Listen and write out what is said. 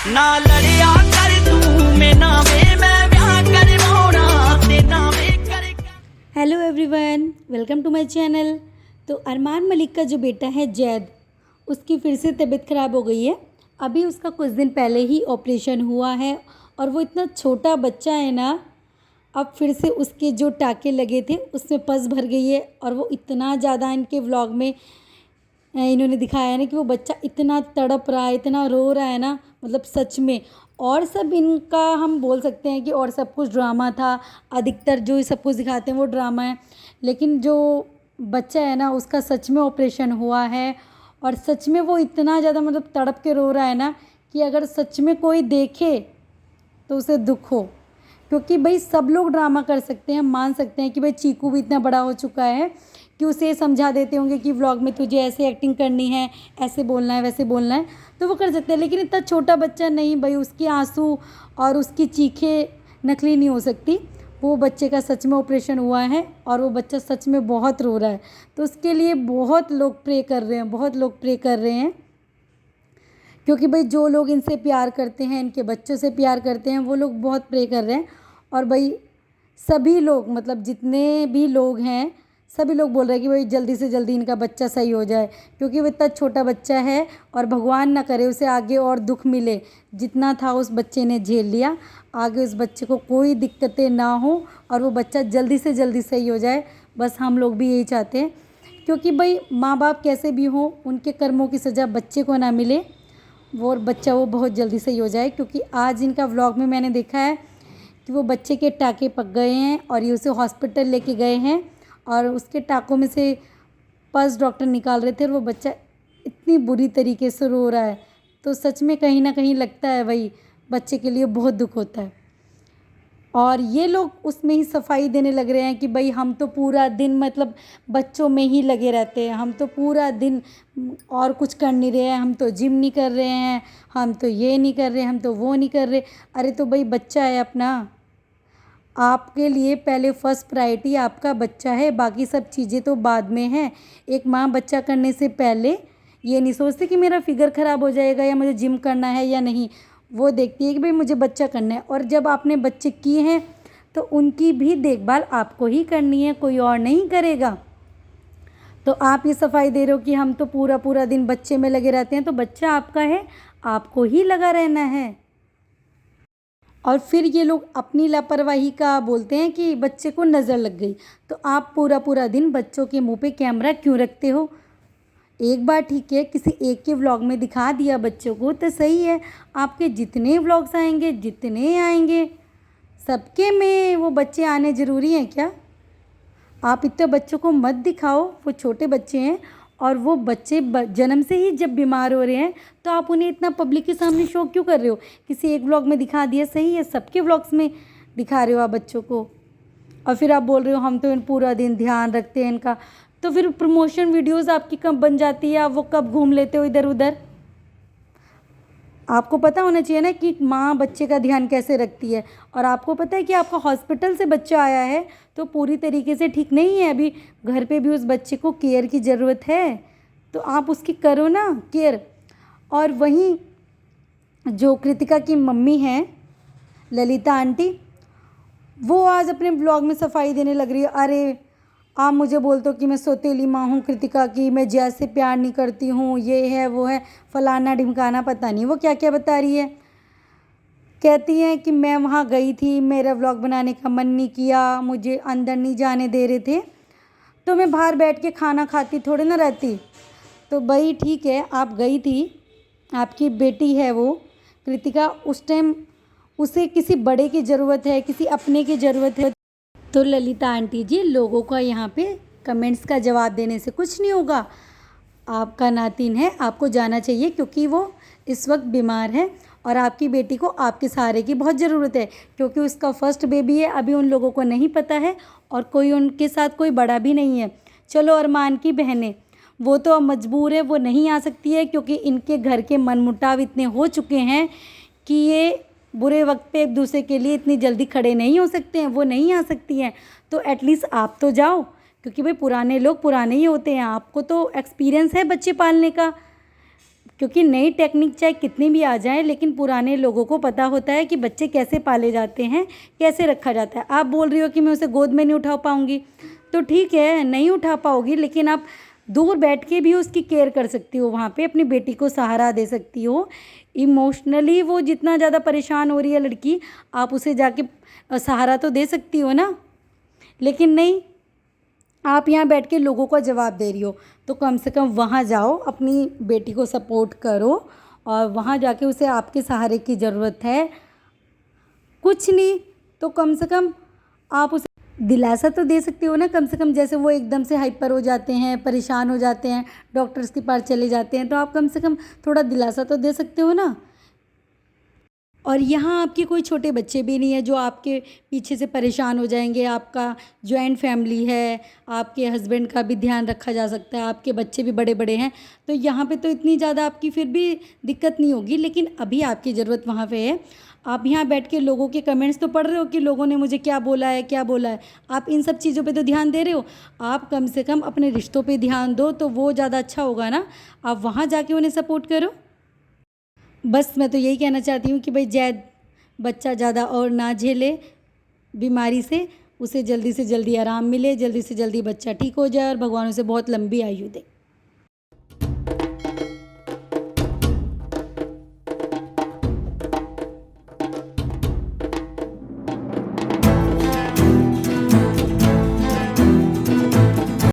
ना लड़िया कर तू मैं ना मैं ब्याह करवाना ते ना मैं कर। Hello everyone, welcome to my channel. तो अरमान मलिक का जो बेटा है जैद, उसकी फिर से तबीयत ख़राब हो गई है। अभी उसका कुछ दिन पहले ही ऑपरेशन हुआ है और वो इतना छोटा बच्चा है ना, अब फिर से उसके जो टाँके लगे थे उसमें पस भर गई है। और वो इतना ज़्यादा इनके व्लॉग में इन्होंने दिखाया है ना कि वो बच्चा इतना तड़प रहा है, इतना रो रहा है ना, मतलब सच में। और सब इनका हम बोल सकते हैं कि और सब कुछ ड्रामा था, अधिकतर जो सब कुछ दिखाते हैं वो ड्रामा है। लेकिन जो बच्चा है ना, उसका सच में ऑपरेशन हुआ है और सच में वो इतना ज़्यादा मतलब तड़प के रो रहा है ना कि अगर सच में कोई देखे तो उसे दुख हो। क्योंकि भाई सब लोग ड्रामा कर सकते हैं, मान सकते हैं कि भाई चीकू भी इतना बड़ा हो चुका है कि उसे समझा देते होंगे कि व्लॉग में तुझे ऐसे एक्टिंग करनी है, ऐसे बोलना है, वैसे बोलना है, तो वो कर सकते हैं। लेकिन इतना छोटा बच्चा नहीं भाई, उसके आंसू और उसकी चीखें नकली नहीं हो सकती। वो बच्चे का सच में ऑपरेशन हुआ है और वो बच्चा सच में बहुत रो रहा है। तो उसके लिए बहुत लोग प्रे कर रहे हैं, बहुत लोग प्रे कर रहे हैं। क्योंकि भाई जो लोग इनसे प्यार करते हैं, इनके बच्चों से प्यार करते हैं, वो लोग बहुत प्रे कर रहे हैं। और भाई सभी लोग, मतलब जितने भी लोग हैं, सभी लोग बोल रहे हैं कि भाई जल्दी से जल्दी इनका बच्चा सही हो जाए। क्योंकि वो इतना छोटा बच्चा है और भगवान ना करे उसे आगे और दुख मिले। जितना था उस बच्चे ने झेल लिया, आगे उस बच्चे को कोई दिक्कतें ना हो और वो बच्चा जल्दी से जल्दी सही हो जाए। बस हम लोग भी यही चाहते हैं। क्योंकि भाई माँ बाप कैसे भी हों, उनके कर्मों की सज़ा बच्चे को ना मिले, वो बच्चा वो बहुत जल्दी सही हो जाए। क्योंकि आज इनका व्लॉग में मैंने देखा है कि वो बच्चे के टाँके पक गए हैं और ये उसे हॉस्पिटल लेके गए हैं और उसके टाँकों में से पस डॉक्टर निकाल रहे थे और वो बच्चा इतनी बुरी तरीके से रो रहा है। तो सच में कहीं ना कहीं लगता है भाई बच्चे के लिए बहुत दुख होता है। और ये लोग उसमें ही सफाई देने लग रहे हैं कि भाई हम तो पूरा दिन मतलब बच्चों में ही लगे रहते हैं, हम तो पूरा दिन और कुछ कर नहीं रहे हैं, हम तो जिम नहीं कर रहे हैं, हम तो ये नहीं कर रहे, हम तो वो नहीं कर रहे। अरे तो भाई बच्चा है अपना, आपके लिए पहले फर्स्ट प्रायोरिटी आपका बच्चा है, बाकी सब चीज़ें तो बाद में हैं। एक माँ बच्चा करने से पहले ये नहीं सोचती कि मेरा फिगर ख़राब हो जाएगा या मुझे जिम करना है या नहीं। वो देखती है कि भाई मुझे बच्चा करना है। और जब आपने बच्चे किए हैं तो उनकी भी देखभाल आपको ही करनी है, कोई और नहीं करेगा। तो आप ये सफाई दे रहे हो कि हम तो पूरा पूरा दिन बच्चे में लगे रहते हैं, तो बच्चा आपका है, आपको ही लगा रहना है। और फिर ये लोग अपनी लापरवाही का बोलते हैं कि बच्चे को नज़र लग गई। तो आप पूरा पूरा दिन बच्चों के मुंह पे कैमरा क्यों रखते हो? एक बार ठीक है, किसी एक के व्लॉग में दिखा दिया बच्चों को तो सही है। आपके जितने व्लॉग्स आएंगे, जितने आएंगे, सबके में वो बच्चे आने ज़रूरी हैं क्या? आप इतने बच्चों को मत दिखाओ, वो छोटे बच्चे हैं। और वो बच्चे जन्म से ही जब बीमार हो रहे हैं तो आप उन्हें इतना पब्लिक के सामने शो क्यों कर रहे हो? किसी एक व्लॉग में दिखा दिया सही है, सबके व्लॉग्स में दिखा रहे हो आप बच्चों को। और फिर आप बोल रहे हो हम तो इन पूरा दिन ध्यान रखते हैं इनका। तो फिर प्रमोशन वीडियोस आपकी कब बन जाती है? आप वो कब घूम लेते हो इधर उधर? आपको पता होना चाहिए ना कि माँ बच्चे का ध्यान कैसे रखती है। और आपको पता है कि आपका हॉस्पिटल से बच्चा आया है तो पूरी तरीके से ठीक नहीं है, अभी घर पे भी उस बच्चे को केयर की ज़रूरत है। तो आप उसकी करो ना केयर। और वहीं जो कृतिका की मम्मी हैं, ललिता आंटी, वो आज अपने ब्लॉग में सफाई देने लग रही है। अरे आप मुझे बोलते हो कि मैं सौतेली माँ हूँ कृतिका की, मैं जैसे प्यार नहीं करती हूँ, ये है वो है, फलाना ढिमकाना, पता नहीं वो क्या क्या बता रही है। कहती हैं कि मैं वहाँ गई थी, मेरा व्लॉग बनाने का मन नहीं किया, मुझे अंदर नहीं जाने दे रहे थे, तो मैं बाहर बैठ के खाना खाती थोड़े ना रहती। तो भाई ठीक है, आप गई थी, आपकी बेटी है वो कृतिका, उस टाइम उसे किसी बड़े की ज़रूरत है, किसी अपने की ज़रूरत है। तो ललिता आंटी जी, लोगों का यहाँ पे कमेंट्स का जवाब देने से कुछ नहीं होगा। आपका नातिन है, आपको जाना चाहिए क्योंकि वो इस वक्त बीमार है और आपकी बेटी को आपके सहारे की बहुत ज़रूरत है। क्योंकि उसका फर्स्ट बेबी है, अभी उन लोगों को नहीं पता है और कोई उनके साथ कोई बड़ा भी नहीं है। चलो अरमान की बहनें, वो तो अब मजबूर है, वो नहीं आ सकती है क्योंकि इनके घर के मनमुटाव इतने हो चुके हैं कि ये बुरे वक्त पे एक दूसरे के लिए इतनी जल्दी खड़े नहीं हो सकते हैं, वो नहीं आ सकती हैं। तो एटलीस्ट आप तो जाओ, क्योंकि भाई पुराने लोग पुराने ही होते हैं। आपको तो एक्सपीरियंस है बच्चे पालने का, क्योंकि नई टेक्निक चाहे कितनी भी आ जाए, लेकिन पुराने लोगों को पता होता है कि बच्चे कैसे पाले जाते हैं, कैसे रखा जाता है। आप बोल रही हो कि मैं उसे गोद में नहीं उठा पाऊँगी, तो ठीक है नहीं उठा पाओगी, लेकिन आप दूर बैठ के भी उसकी केयर कर सकती हो, वहाँ पे अपनी बेटी को सहारा दे सकती हो। इमोशनली वो जितना ज़्यादा परेशान हो रही है लड़की, आप उसे जाके सहारा तो दे सकती हो ना। लेकिन नहीं, आप यहाँ बैठ के लोगों का जवाब दे रही हो, तो कम से कम वहाँ जाओ, अपनी बेटी को सपोर्ट करो, और वहाँ जाके उसे आपके सहारे की ज़रूरत है। कुछ नहीं तो कम से कम आप उसे दिलासा तो दे सकती हो ना, कम से कम। जैसे वो एकदम से हाइपर हो जाते हैं, परेशान हो जाते हैं, डॉक्टर्स के पास चले जाते हैं, तो आप कम से कम थोड़ा दिलासा तो दे सकते हो ना। और यहाँ आपके कोई छोटे बच्चे भी नहीं है जो आपके पीछे से परेशान हो जाएंगे। आपका जॉइंट फैमिली है, आपके हस्बैंड का भी ध्यान रखा जा सकता है, आपके बच्चे भी बड़े बड़े हैं, तो यहाँ पे तो इतनी ज़्यादा आपकी फिर भी दिक्कत नहीं होगी। लेकिन अभी आपकी ज़रूरत वहाँ पे है। आप यहाँ बैठ के लोगों के कमेंट्स तो पढ़ रहे हो कि लोगों ने मुझे क्या बोला है, क्या बोला है। आप इन सब चीज़ों पे तो ध्यान दे रहे हो, आप कम से कम अपने रिश्तों पे ध्यान दो, तो वो ज़्यादा अच्छा होगा ना। आप वहाँ जाके उन्हें सपोर्ट करो। बस मैं तो यही कहना चाहती हूँ कि भाई जैद बच्चा ज़्यादा और ना झेले बीमारी से, उसे जल्दी से जल्दी आराम मिले, जल्दी से जल्दी बच्चा ठीक हो जाए और भगवान उसे बहुत लंबी आयु दे।